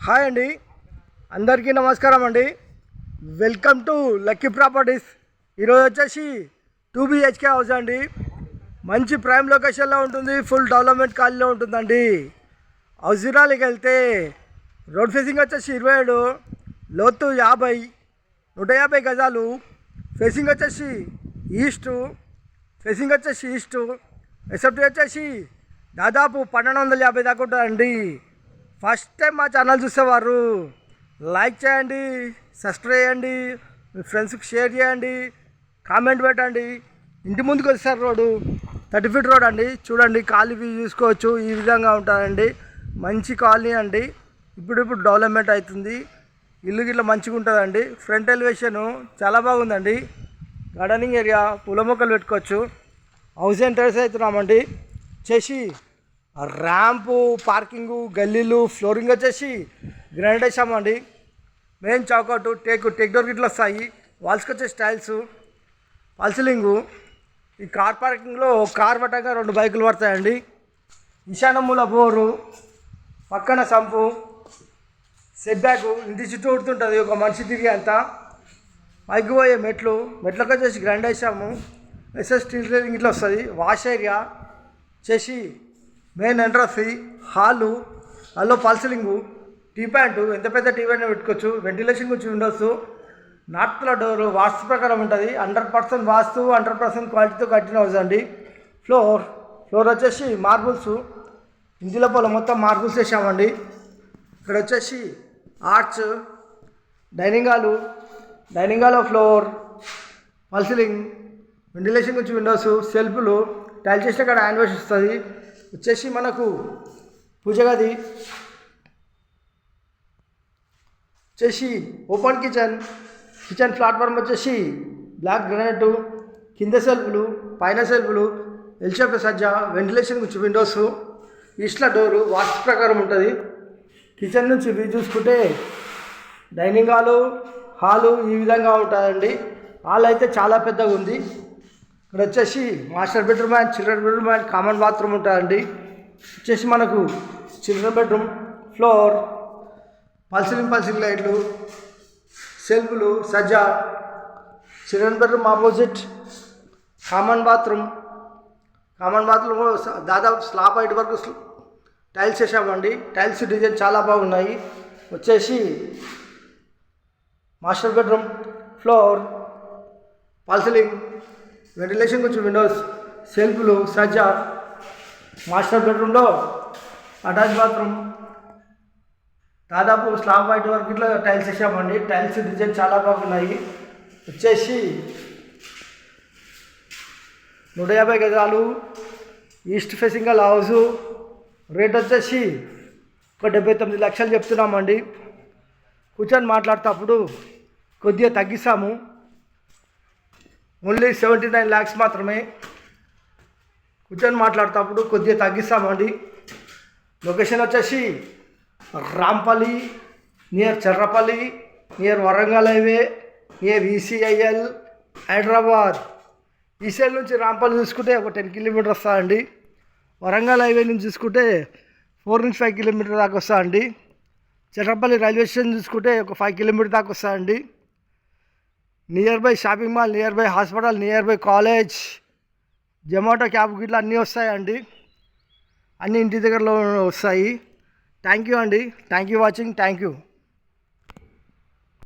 Hi అండి, అందరికీ నమస్కారం అండి. Welcome to lucky properties. ఈరోజు వచ్చేసి 2 BHK హౌస్ అండి. మంచి ప్రైమ్ లొకేషన్లో ఉంటుంది, ఫుల్ డెవలప్మెంట్ కాలనీలో ఉంటుందండి. హౌస్ వివరాలకి వెళ్తే రోడ్ ఫేసింగ్ వచ్చేసి 27, లోతు 50, 150 గజాలు. ఫేసింగ్ వచ్చేసి ఈస్టు, ఎస్ఎఫ్టీ వచ్చేసి దాదాపు 1250 దాకా ఉంటుందండి. ఫస్ట్ టైం మా ఛానల్ చూసేవారు లైక్ చేయండి, సబ్స్క్రైబ్ చేయండి, మీ ఫ్రెండ్స్కి షేర్ చేయండి, కామెంట్ పెట్టండి. ఇంటి ముందుకు వచ్చేసారు రోడ్డు 30 ఫీట్ రోడ్ అండి. చూడండి, కాలనీ చూసుకోవచ్చు. ఈ విధంగా ఉంటుందండి. మంచి కాలనీ అండి. ఇప్పుడు డెవలప్మెంట్ అవుతుంది. ఇల్లు గిట్ల మంచిగా ఉంటుందండి. ఫ్రంట్ ఎలివేషను చాలా బాగుందండి. గార్డెనింగ్ ఏరియా, పూల మొక్కలు పెట్టుకోవచ్చు. హౌస్ ఎంట్రన్స్ అవుతున్నామండి. చేసి ర్యాంపు, పార్కింగు, గల్లీలు, ఫ్లోరింగ్ వచ్చేసి గ్రానైట్ వేసామండి. మెయిన్ చౌకౌట్ టేక్ డోర్ గిట్లు వస్తాయి. వాల్స్కి వచ్చేసి టైల్స్, పల్సిలింగు. ఈ కార్ పార్కింగ్లో కార్ పట్టగా 2 బైకులు పడతాయండి. ఈశాన్య మూల బోరు, పక్కన సంపు, సెట్ బ్యాక్ ఇంటి చుట్టూ ఉడుతుంటుంది. ఒక మనిషి తిరిగి అంతా పైకి పోయే మెట్లకు వచ్చేసి గ్రాండ్ వేసాము. స్టీల్ రేలింగ్ ఇట్లా వస్తుంది. వాష్ ఏరియా చేసి మెయిన్ ఎంట్రన్స్, హాల్లో పల్సిలింగు, టీ ప్యాంటు, ఎంత పెద్ద టీ ప్యాంట్ పెట్టుకోవచ్చు. వెంటిలేషన్ గురించి విండోస్, నార్త్ల డోరు వాస్తు ప్రకారం ఉంటుంది. 100% వాస్తు, 100% క్వాలిటీతో కట్టిన హౌస్ అండి. ఫ్లోర్ వచ్చేసి మార్బుల్స్, ఇంటి లోపల మొత్తం మార్బుల్స్ వేసామండి. ఇక్కడ వచ్చేసి ఆర్చ్, డైనింగ్ హాల్లో ఫ్లోర్, పల్సిలింగ్, వెంటిలేషన్ గురించి విండోస్, సెల్ఫ్లు, టైల్ చేసిన కాడ హ్యాండ్ వాష్ వస్తుంది. వచ్చేసి మనకు పూజ గది, వచ్చేసి ఓపెన్ కిచెన్ ప్లాట్ఫామ్ వచ్చేసి బ్లాక్ గ్రానైట్, కింద సెల్ఫ్లు, పైన సెల్ఫ్లు, ఎల్ షేప్ సజ్జ, వెంటిలేషన్ గురించి విండోస్, ఈస్ట్ల డోరు వాస్తు ప్రకారం ఉంటుంది. కిచెన్ నుంచి వ్యూ చూసుకుంటే డైనింగ్ హాలు ఈ విధంగా ఉంటుందండి. హాల్ అయితే చాలా పెద్దగా ఉంది. ఇక్కడ వచ్చేసి master bedroom and children bedroom and common bathroom ఉంటుందండి. వచ్చేసి మనకు చిల్డ్రన్ బెడ్రూమ్, ఫ్లోర్, పల్సిలింగ్ లైట్లు, సెల్ఫ్లు, సజ్జా, children bedroom opposite common bathroom దాదాపు స్లాబ్ హైట్ వరకు టైల్స్ వేసామండి. టైల్స్ డిజైన్ చాలా బాగున్నాయి. వచ్చేసి master bedroom, floor, false ceiling, ventilation గురించి విండోస్, సెల్ఫ్లు, సజ్జా. మాస్టర్ బెడ్రూమ్లో అటాచ్ బాత్రూమ్, దాదాపు స్లాబ్ హైట్ వరకు ఇట్లా టైల్స్ వేసామండి. టైల్స్ డిజైన్ చాలా బాగున్నాయి. వచ్చేసి 150 గజాలు, ఈస్ట్ ఫేసింగ్ హౌసు. రేట్ వచ్చేసి 79 లక్షలు చెప్తున్నామండి. కూర్చొని మాట్లాడేటప్పుడు కొద్దిగా తగ్గిస్తాము. ఓన్లీ 79 lakhs మాత్రమే. కూర్చొని మాట్లాడేటప్పుడు కొద్దిగా తగ్గిస్తామండి. లొకేషన్ వచ్చేసి Rampally, near Charlapalli, near Warangal highway, near ECIL, Hyderabad. ఈ సైడ్ నుంచి రాంపల్లి చూసుకుంటే ఒక 10 కిలోమీటర్ వస్తుందండి. వరంగల్ హైవే నుంచి చూసుకుంటే 4 నుంచి 5 కిలోమీటర్ దాకా వస్తుందండి. చర్రపల్లి రైల్వే స్టేషన్ చూసుకుంటే ఒక 5 కిలోమీటర్ దాకా వస్తుందండి. Near by shopping mall, near by hospital, near by college, Zomato cab గిట్లా అన్నీ వస్తాయండి. అన్నీ ఇంటి దగ్గరలో వస్తాయి. థ్యాంక్ యూ అండి. Thank you watching. Thank you.